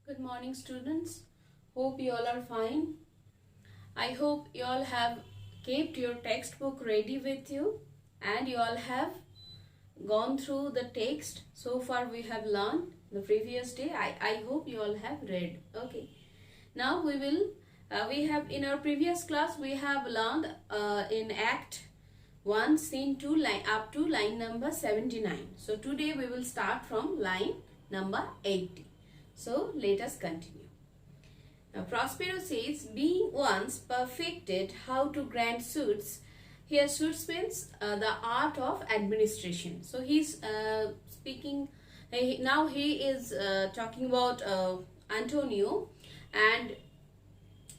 Good morning, students. Hope you all are fine. I hope you all have kept your textbook ready with you and you all have gone through the text. So far we have learned the previous day. I hope you all have read. Okay. Now we have in our previous class we have learned in Act 1 scene 2 line up to line number 79. So today we will start from line number 80. So let us continue. Now Prospero says, being once perfected how to grant suits. Here suits means the art of administration. So he's speaking, now he is talking about Antonio, and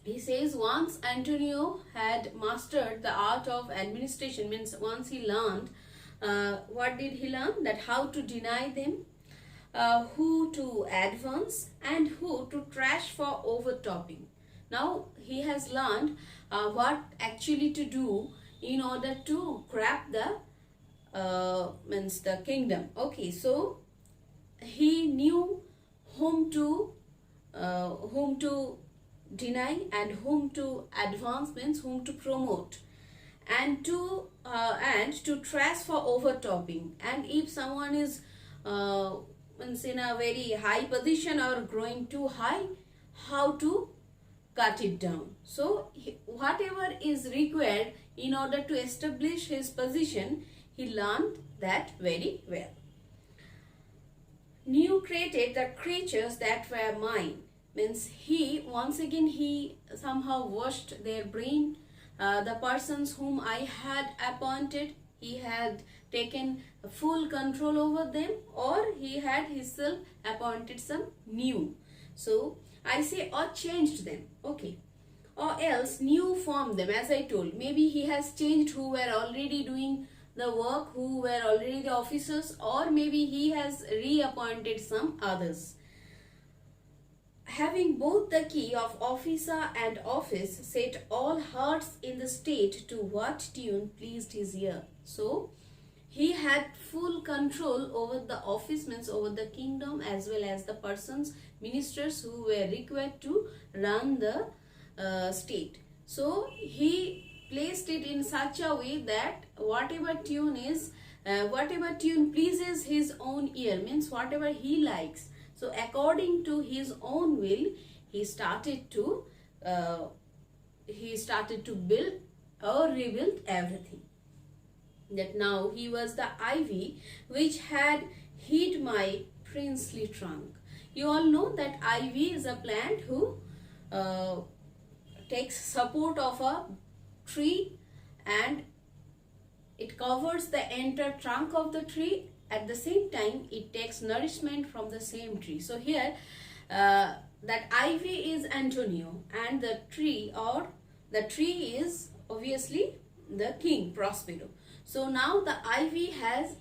he says once Antonio had mastered the art of administration, means once he learned, what did he learn? That how to deny them, who to advance and who to trash for overtopping. Now he has learned what actually to do in order to grab the means the kingdom. Okay, so he knew whom to deny and whom to advance, means whom to promote, and to trash for overtopping. And if someone is means in a very high position or growing too high, how to cut it down. So whatever is required in order to establish his position, he learned that very well. New created the creatures that were mine, means once again he somehow washed their brain. The persons whom I had appointed, he had taken full control over them, or he had himself appointed some new. So I say, or changed them. Okay, or else new formed them, as I told. Maybe he has changed who were already doing the work, who were already the officers, or maybe he has reappointed some others. Having both the key of officer and office, set all hearts in the state to what tune pleased his ear. So he had full control over the office, means over the kingdom, as well as the persons, ministers who were required to run the state. So he placed it in such a way that whatever tune pleases his own ear, means whatever he likes. So according to his own will, he started to build or rebuild everything. That now he was the ivy which had hid my princely trunk. You all know that ivy is a plant who takes support of a tree and it covers the entire trunk of the tree. At the same time, it takes nourishment from the same tree. So here, that ivy is Antonio, and the tree is obviously the king, Prospero. So now the ivy has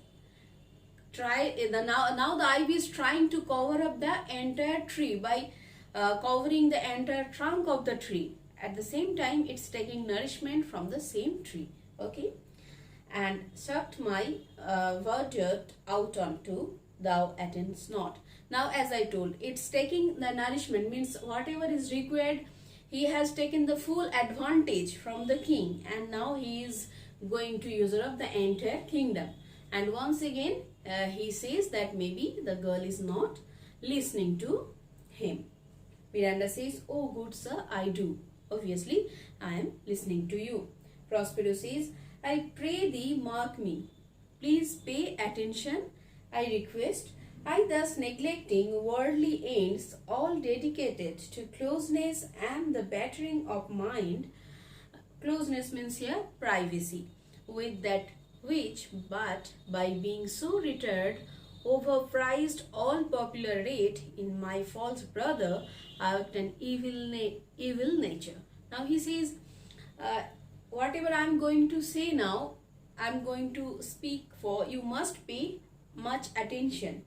now the ivy is trying to cover up the entire tree by covering the entire trunk of the tree. At the same time, it's taking nourishment from the same tree. Okay, and sucked my verdure out onto thou attendest not. Now, as I told, it's taking the nourishment, means whatever is required, he has taken the full advantage from the king, and now he is going to usurp up the entire kingdom. And once again he says that maybe the girl is not listening to him. Miranda says, oh good sir, I do. Obviously I am listening to you. Prospero says, I pray thee mark me. Please pay attention, I request. I thus neglecting worldly ends, all dedicated to closeness and the bettering of mind. Closeness means here privacy, with that which, but by being so retired, overprized all popular rate in my false brother out an evil nature. Now he says, whatever I am going to say now, I am going to speak for, you must pay much attention,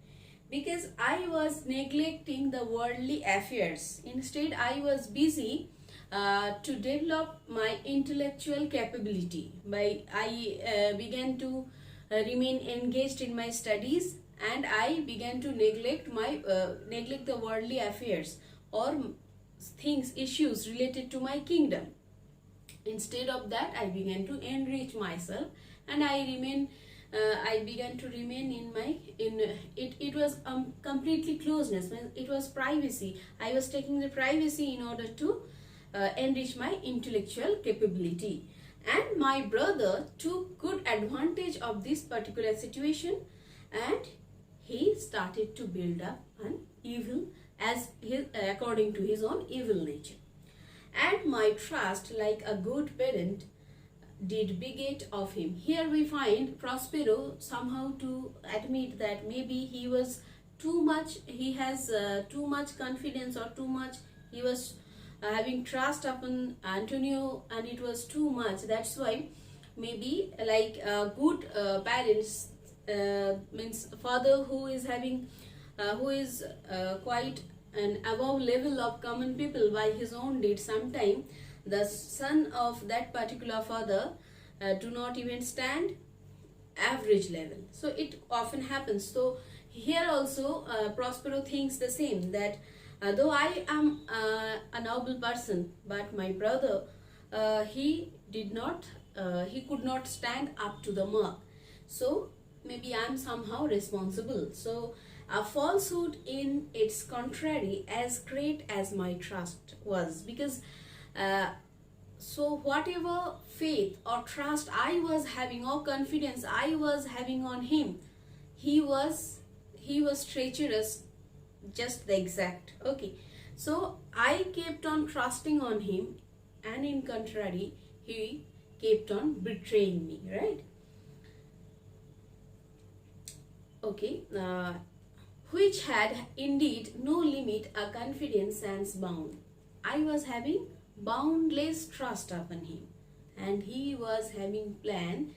because I was neglecting the worldly affairs. Instead, I was busy to develop my intellectual capability. I began to remain engaged in my studies, and I began to neglect the worldly affairs or things, issues related to my kingdom. Instead of that, I began to enrich myself, and I began to remain in it. It was completely closeness. It was privacy. I was taking the privacy in order to enrich my intellectual capability. And my brother took good advantage of this particular situation, and he started to build up an evil according to his own evil nature. And my trust, like a good parent, did beget of him. Here we find Prospero somehow to admit that maybe he was too much, he has too much confidence, or too much, he was having trust upon Antonio, and it was too much. That's why maybe like good parents, means father who is having who is quite an above level of common people by his own deed, sometime the son of that particular father do not even stand average level. So it often happens. So here also Prospero thinks the same, that though I am a noble person, but my brother, he could not stand up to the mark. So maybe I am somehow responsible. So a falsehood in its contrary as great as my trust was, because so whatever faith or trust I was having, or confidence I was having on him, he was treacherous, just the exact. Okay, so I kept on trusting on him, and in contrary he kept on betraying me, right? Okay, which had indeed no limit, a confidence sans bound. I was having boundless trust upon him, and he was having plan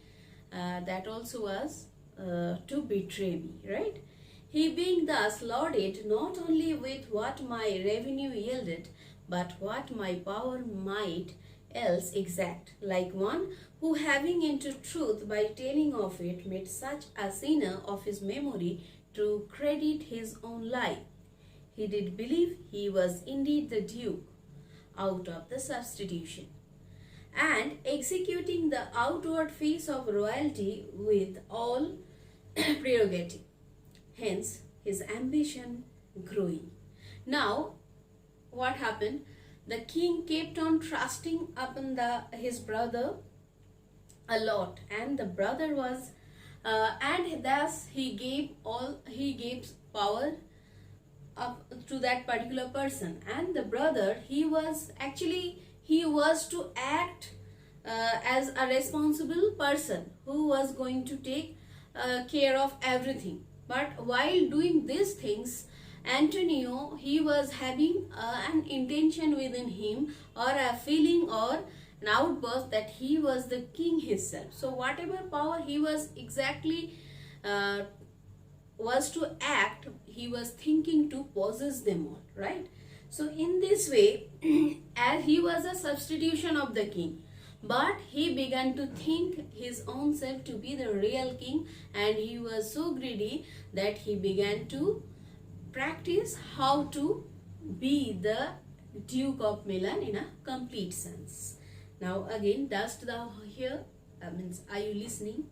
that also was to betray me, right? He being thus lauded not only with what my revenue yielded, but what my power might else exact, like one who having into truth by telling of it made such a sinner of his memory to credit his own lie. He did believe he was indeed the Duke out of the substitution, and executing the outward face of royalty with all prerogative. Hence, his ambition growing. Now, what happened? The king kept on trusting upon his brother a lot, and the brother was, and thus he gave power up to that particular person. And the brother, he was to act as a responsible person who was going to take care of everything. But while doing these things, Antonio, he was having an intention within him, or a feeling, or an outburst that he was the king himself. So whatever power he was exactly was to act, he was thinking to possess them all, right? So in this way, as he was a substitution of the king, but he began to think his own self to be the real king, and he was so greedy that he began to practice how to be the Duke of Milan in a complete sense. Now again, dost thou hear? Means, are you listening?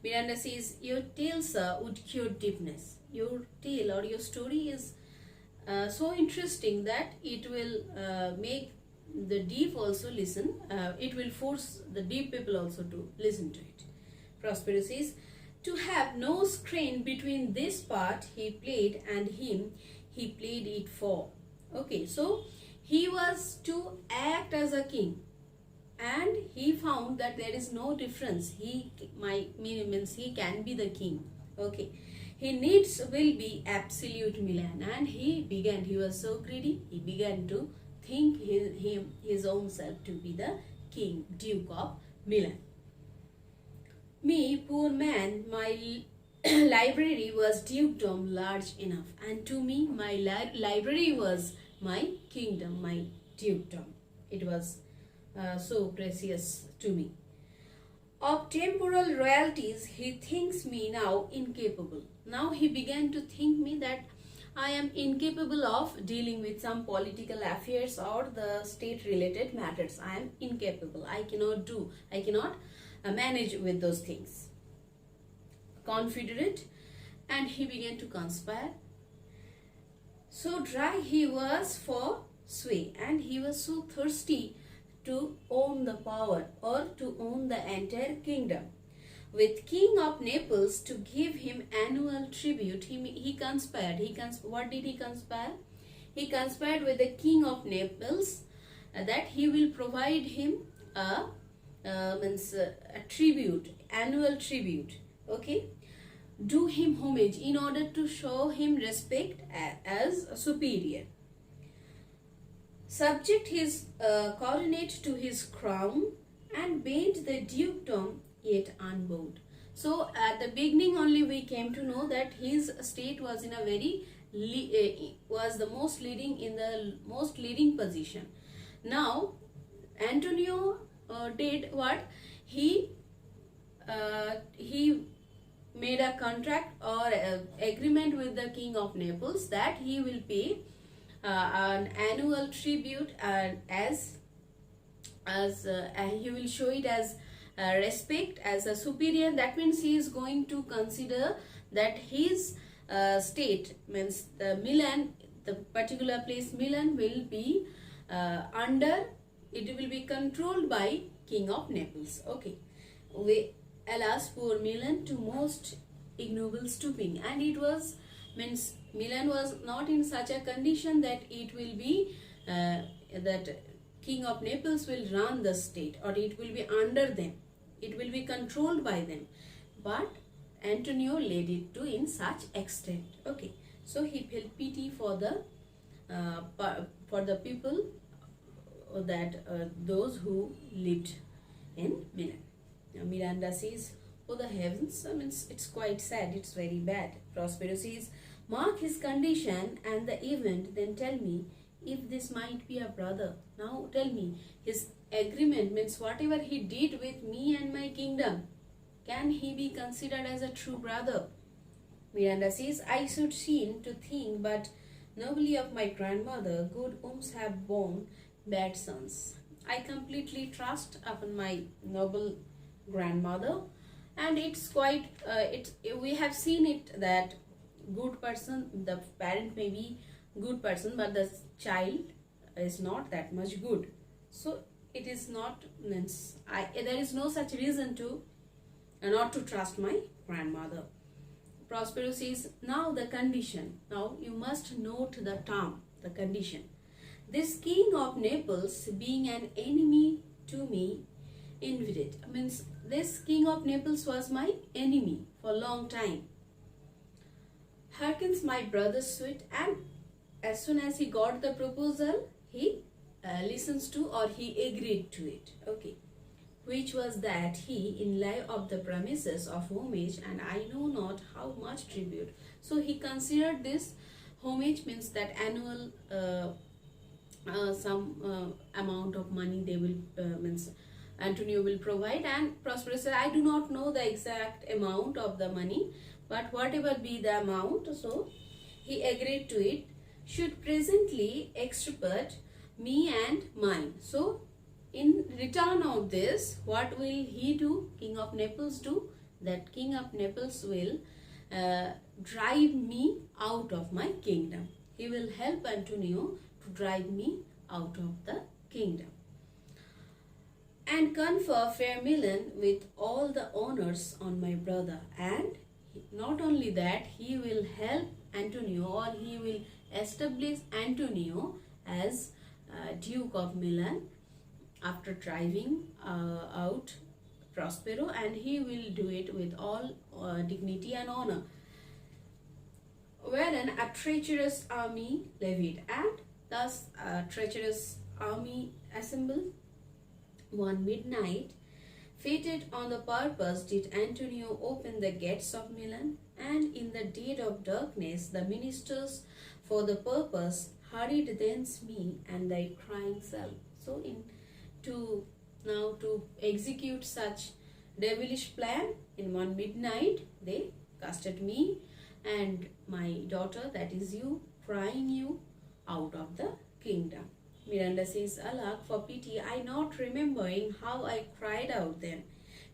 Miranda says, your tale, sir, would cure deepness. Your tale or your story is so interesting that it will make the deep also listen. It will force the deep people also to listen to it. Prospero says, to have no screen between this part he played and him he played it for. Okay, so he was to act as a king, and he found that there is no difference. He means he can be the king. Okay, he needs will be absolute Milan, and he was so greedy, he began to think his own self to be the king, Duke of Milan. Me, poor man, my library was dukedom large enough, and to me my library was my kingdom, my dukedom. It was so precious to me. Of temporal royalties he thinks me now incapable. Now he began to think me that I am incapable of dealing with some political affairs or the state related matters. I am incapable. I cannot manage with those things. Confederate, and he began to conspire. So dry he was for sway, and he was so thirsty to own the power or to own the entire kingdom. With King of Naples to give him annual tribute, he conspired. What did he conspire? He conspired with the King of Naples that he will provide him a tribute, annual tribute. Okay, do him homage in order to show him respect as a superior. Subject his coronate to his crown and bend the dukedom yet unbowed. So at the beginning only we came to know that his state was in a very was the most leading position. Now Antonio did what? He made a contract or agreement with the King of Naples that he will pay an annual tribute as he will show it as respect as a superior. That means he is going to consider that his state, means the Milan, the particular place Milan will be it will be controlled by King of Naples. Okay, alas poor Milan to most ignoble stooping, and it was, means Milan was not in such a condition that it will be that King of Naples will run the state or it will be under them. It will be controlled by them, but Antonio laid it to in such extent. Okay, so he felt pity for the people that those who lived in Milan. Now Miranda says, "Oh the heavens!" I mean, it's quite sad. It's very bad. Prospero says, "Mark his condition and the event, then tell me if this might be a brother." Now tell me, his agreement, means whatever he did with me and my kingdom, can he be considered as a true brother? Miranda says, "I should seem to think but nobly of my grandmother, good wombs have borne bad sons. I completely trust upon my noble grandmother, and it's quite we have seen it that good person, the parent may be good person, but the child is not that much good. So it is not, means there is no such reason to not to trust my grandmother." Prospero says, "Now the condition. Now you must note the term, the condition. This King of Naples being an enemy to me, invited." Means this King of Naples was my enemy for a long time. "Hearkens my brother's suit," and as soon as he got the proposal, he listens to or he agreed to it. Okay, which was that he in lieu of the promises of homage and I know not how much tribute. So he considered this homage, means that annual some amount of money they will means Antonio will provide, and Prospero said, "I do not know the exact amount of the money, but whatever be the amount," so he agreed to it, "should presently extirpate me and mine." So in return of this, what will he do? King of Naples do? That King of Naples will drive me out of my kingdom. He will help Antonio to drive me out of the kingdom and confer fair Milan with all the honors on my brother. And not only that, he will help Antonio, or he will establish Antonio as Duke of Milan after driving out Prospero, and he will do it with all dignity and honor. Wherein a treacherous army levied, and thus a treacherous army assembled. One midnight, fated on the purpose, did Antonio open the gates of Milan, and in the dead of darkness the ministers for the purpose hurried thence me and thy crying self. So to execute such devilish plan, in one midnight they casted me and my daughter, that is you, crying you out of the kingdom. Miranda says, Alack, for pity, I not remembering how I cried out then.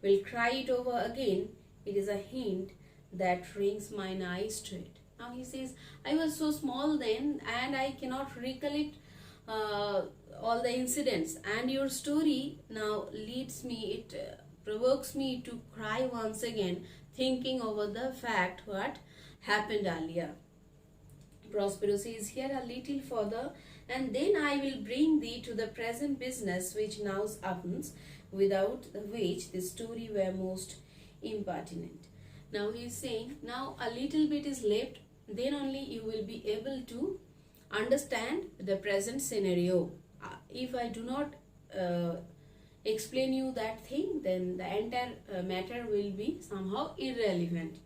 Will cry it over again. It is a hint that rings mine eyes to it. Now he says, I was so small then and I cannot recollect all the incidents, and your story now leads me, it provokes me to cry once again, thinking over the fact what happened earlier. Prospero says, here a little further, and then I will bring thee to the present business which now happens, without which the story were most impertinent. Now he is saying, now a little bit is left, then only you will be able to understand the present scenario. If I do not explain you that thing, then the entire matter will be somehow irrelevant.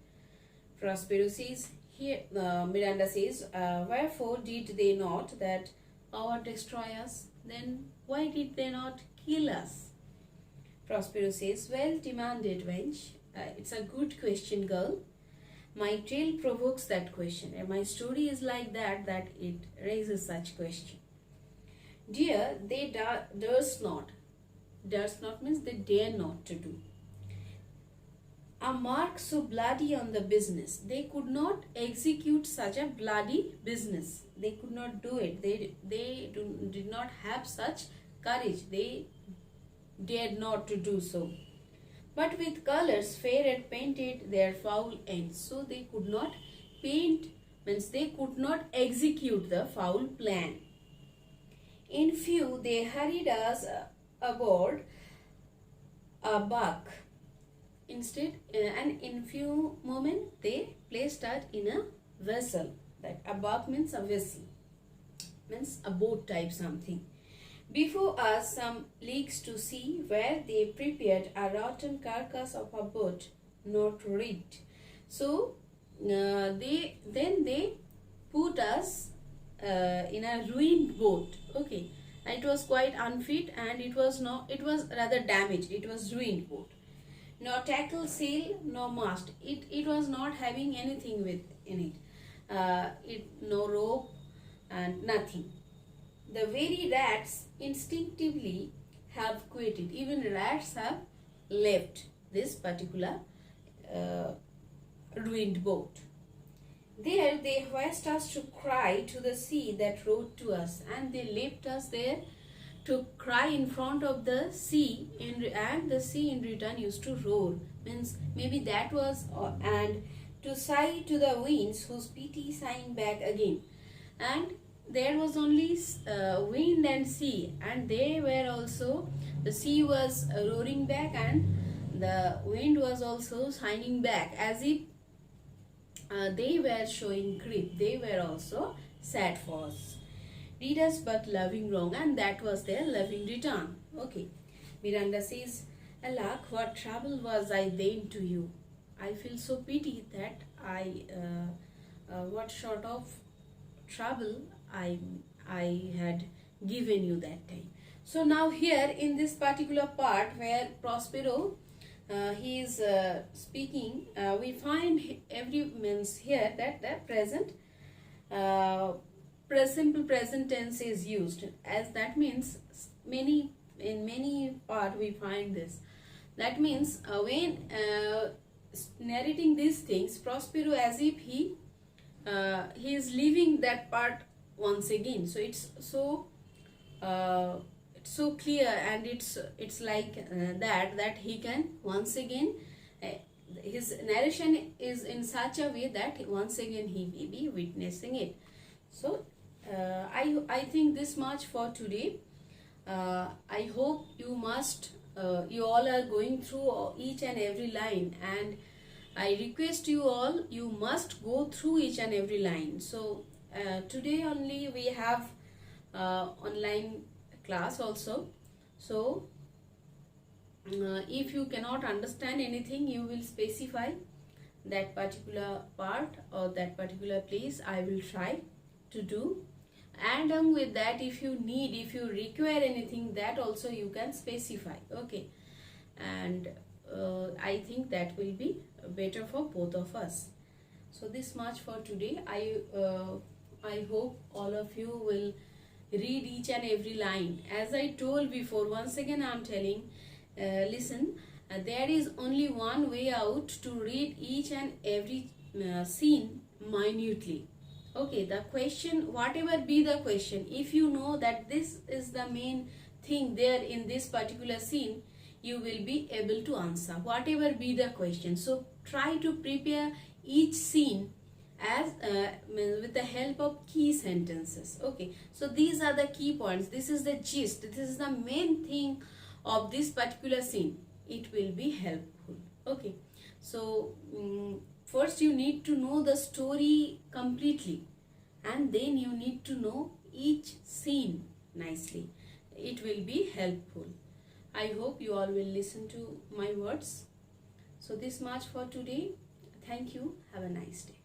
Prospero says, here Miranda says, wherefore did they not that power destroy us? Then why did they not kill us? Prospero says, well demanded, wench. It's a good question, girl. My tale provokes that question, and my story is like that it raises such question. Dear, they durst not. Durst not means they dare not to do. A mark so bloody on the business. They could not execute such a bloody business. They could not do it. They did not have such courage. They dared not to do so. But with colors fair and painted their foul ends. So they could not paint, means they could not execute the foul plan. In few, they hurried us aboard a bark. Instead, and in few moments, they placed us in a vessel. That a bark means a vessel, means a boat type something. Before us some leagues to sea, where they prepared a rotten carcass of a boat not rigged. So they put us in a ruined boat. Okay, and it was quite unfit, and it was rather damaged. It was ruined boat. No tackle, sail, no mast. It was not having anything in it. No rope and nothing. The very rats instinctively have quitted. Even rats have left this particular ruined boat. There they hoist us to cry to the sea that rode to us, and they left us there to cry in front of the sea, and the sea in return used to roar. Means maybe that was, and to sigh to the winds whose pity sighing back again. And there was only wind and sea, and they were also, the sea was roaring back and the wind was also shining back, as if they were showing grief. They were also sad for us. Did us but loving wrong, and that was their loving return. Okay. Miranda says, Alack, what trouble was I then to you? I feel so pity that what sort of trouble I had given you that time. So now here in this particular part where Prospero he is speaking, we find means here that the present simple present tense is used, as that means in many part we find this. That means when narrating these things, Prospero, as if he is leaving that part once again. So it's so clear, and it's like that he can once again, his narration is in such a way that once again he may be witnessing it. So I think this much for today. I hope you all are going through each and every line, and I request you all, you must go through each and every line. So today only we have online class also. So if you cannot understand anything, you will specify that particular part or that particular place. I will try to do, and along with that, if you require anything, that also you can specify. Okay, and I think that will be better for both of us. So this much for today. I hope all of you will read each and every line. As I told before, once again I am telling, listen, there is only one way out to read each and every scene minutely. Okay, the question, whatever be the question, if you know that this is the main thing there in this particular scene, you will be able to answer whatever be the question. So try to prepare each scene as with the help of key sentences. Okay, so these are the key points. This is the gist. This is the main thing of this particular scene. It will be helpful. Okay, so first you need to know the story completely, and then you need to know each scene nicely. It will be helpful. I hope you all will listen to my words. So this much for today. Thank you. Have a nice day.